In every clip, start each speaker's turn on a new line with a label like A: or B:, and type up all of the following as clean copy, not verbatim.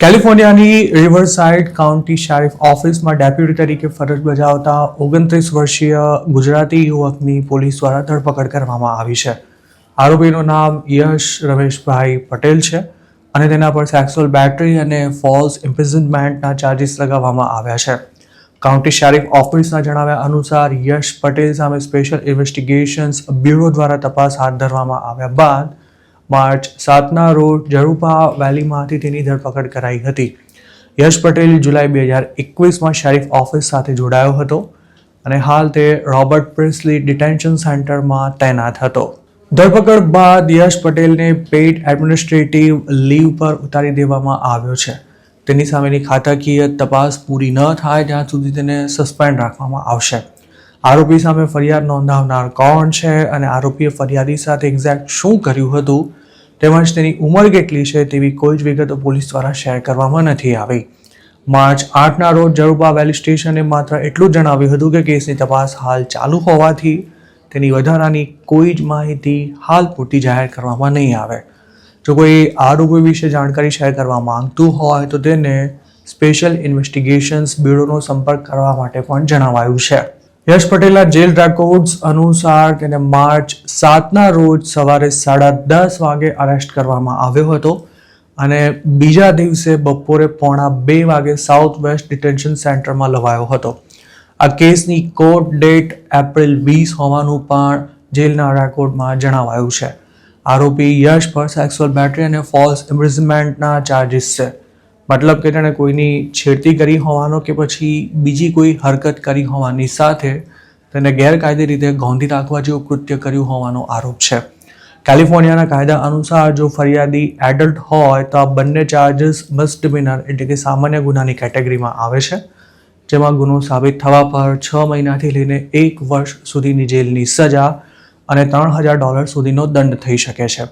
A: કેલિફોર્નિયાની રિવરસાઇડ county sheriff ઓફિસમાં deputy તરીકે ફરજ બજાવતા 29 વર્ષીય ગુજરાતી યુવકની પોલીસ દ્વારા ધરપકડ કરવામાં આવી છે. આરોપીનું નામ યશ રમેશભાઈ પટેલ છે અને તેના પર સેક્સ્યુઅલ બેટરી અને ફોલ્સ ઇમ્પ્રિઝનમેન્ટના ચાર્જીસ લગાવવામાં આવ્યા છે. કાઉન્ટી શેરિફ ઓફિસના જણાવ્યા અનુસાર યશ પટેલ સામે સ્પેશિયલ ઇન્વેસ્ટિગેશન્સ બ્યુરો દ્વારા તપાસ હાથ ધરવામાં આવ્યા બાદ માર્ચ 7ના રોજ ઝરૂપા વેલીમાંથી તેની ધરપકડ કરાઈ હતી. યશ પટેલ જુલાઈ 2021માં શેરિફ ઓફિસ સાથે જોડાયો હતો અને હાલ તે રોબર્ટ પ્રિસ્લી ડિટેન્શન સેન્ટરમાં તૈનાત હતો. ધરપકડ બાદ યશ પટેલને પેઇડ એડમિનિસ્ટ્રેટિવ લીવ પર ઉતારી દેવામાં આવ્યો છે. તેની સામેની ખાતાકીય તપાસ પૂરી ન થાય ત્યાં સુધી તેને સસ્પેન્ડ રાખવામાં આવશે. આરોપી સામે ફરિયાદ નોંધાવનાર કોણ છે અને આરોપીએ ફરિયાદી સાથે એક્ઝેક્ટ શું કર્યું હતું તેમજ તેની ઉંમર કેટલી છે તેવી કોઈ જ વિગતો પોલીસ દ્વારા શેર કરવામાં નથી આવી. માર્ચ 8ના રોજ ઝરૂપા વેલી સ્ટેશને માત્ર એટલું જ જણાવ્યું હતું કે કેસની તપાસ હાલ ચાલુ હોવાથી તેની વધારાની કોઈ જ માહિતી હાલ પૂરતી જાહેર કરવામાં નહીં આવે. જો કોઈ આરોપી વિશે જાણકારી શેર કરવા માંગતું હોય તો તેને સ્પેશિયલ ઇન્વેસ્ટિગેશન્સ બ્યુરોનો સંપર્ક કરવા માટે પણ જણાવાયું છે. યશ પટેલના જેલ રેકોર્ડ્સ અનુસાર તેને માર્ચ 7ના રોજ સવારે 10:30 વાગે અરેસ્ટ કરવામાં આવ્યો હતો અને બીજા દિવસે બપોરે 1:45 વાગે સાઉથ વેસ્ટ ડિટેન્શન સેન્ટરમાં લવાયો હતો. આ કેસની કોર્ટ ડેટ એપ્રિલ 20 હોવાનું પણ જેલના રેકોર્ડમાં જણાવાયું છે. આરોપી યશ પર સેક્સ્યુઅલ બેટરી અને ફોલ્સ ઇમ્પ્રિઝનમેન્ટના ચાર્જીસ છે. મતલબ કે તેણે કોઈની છેડતી કરી હોવાનો કે પછી બીજી કોઈ હરકત કરી હોવાની સાથે તેને ગેરકાયદે રીતે ગોંધી રાખવા જેવું કૃત્ય કર્યું હોવાનો આરોપ છે. કેલિફોર્નિયાના કાયદા અનુસાર જો ફરિયાદી એડલ્ટ હોય તો આ બંને ચાર્જીસ મિસડિમિનર એટલે કે સામાન્ય ગુનાની કેટેગરીમાં આવે છે, જેમાં ગુનો સાબિત થવા પર 6 મહિનાથી લઈને 1 વર્ષ સુધીની જેલની સજા અને $3,000 સુધીનો દંડ થઈ શકે છે.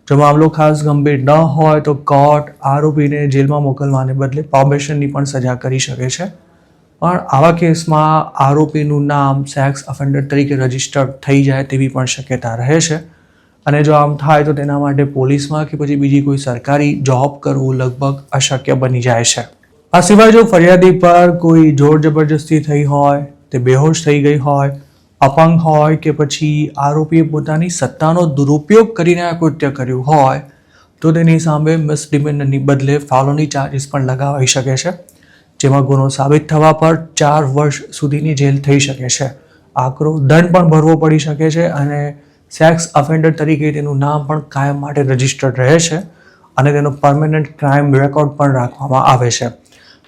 A: જો મામલો ખાસ ગંભીર ન હોય તો કોર્ટ આરોપીને જેલમાં મોકલવાને બદલે પ્રોબેશનની પણ સજા કરી શકે છે. પણ આવા કેસમાં આરોપીનું નામ સેક્સ ઓફેન્ડર તરીકે રજીસ્ટર થઈ જાય તેવી પણ શક્યતા રહે છે અને જો આમ થાય તો તેના માટે પોલીસમાં કે પછી બીજી કોઈ સરકારી જોબ કરવું લગભગ અશક્ય બની જાય છે. આ સિવાય જો ફરિયાદી પર કોઈ જોર જબરજસ્તી થઈ હોય, તે બેહોશ થઈ ગઈ હોય, અપંગ હોય કે પછી આરોપીએ પોતાની સત્તાનો દુરુપયોગ કરીને આ કૃત્ય કર્યું હોય તો તેની સામે મિસડિમિનરની બદલે ફેલોની ચાર્જીસ પણ લગાવાઈ શકે છે, જેમાં ગુનો સાબિત થવા પર 4 વર્ષ સુધીની જેલ થઈ શકે છે. આકરો દંડ પણ ભરવો પડી શકે છે અને સેક્સ ઓફેન્ડર તરીકે તેનું નામ પણ કાયમ માટે રજીસ્ટર્ડ રહે છે અને તેનો પરમેનન્ટ ક્રાઇમ રેકોર્ડ પણ રાખવામાં આવે છે.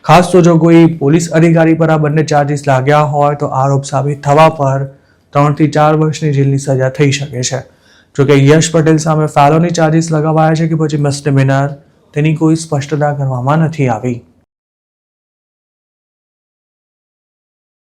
A: ખાસ તો જો કોઈ પોલીસ અધિકારી પર આ બંને ચાર્જીસ લાગ્યા હોય તો આરોપ સાબિત થવા પર 3 થી 4 વર્ષની જેલની સજા થઈ શકે છે. જોકે યશ પટેલ સામે ફેલોની ચાર્જીસ લગાવાયા છે કે પછી મિસડિમિનર તેની કોઈ સ્પષ્ટતા કરવામાં નથી આવી.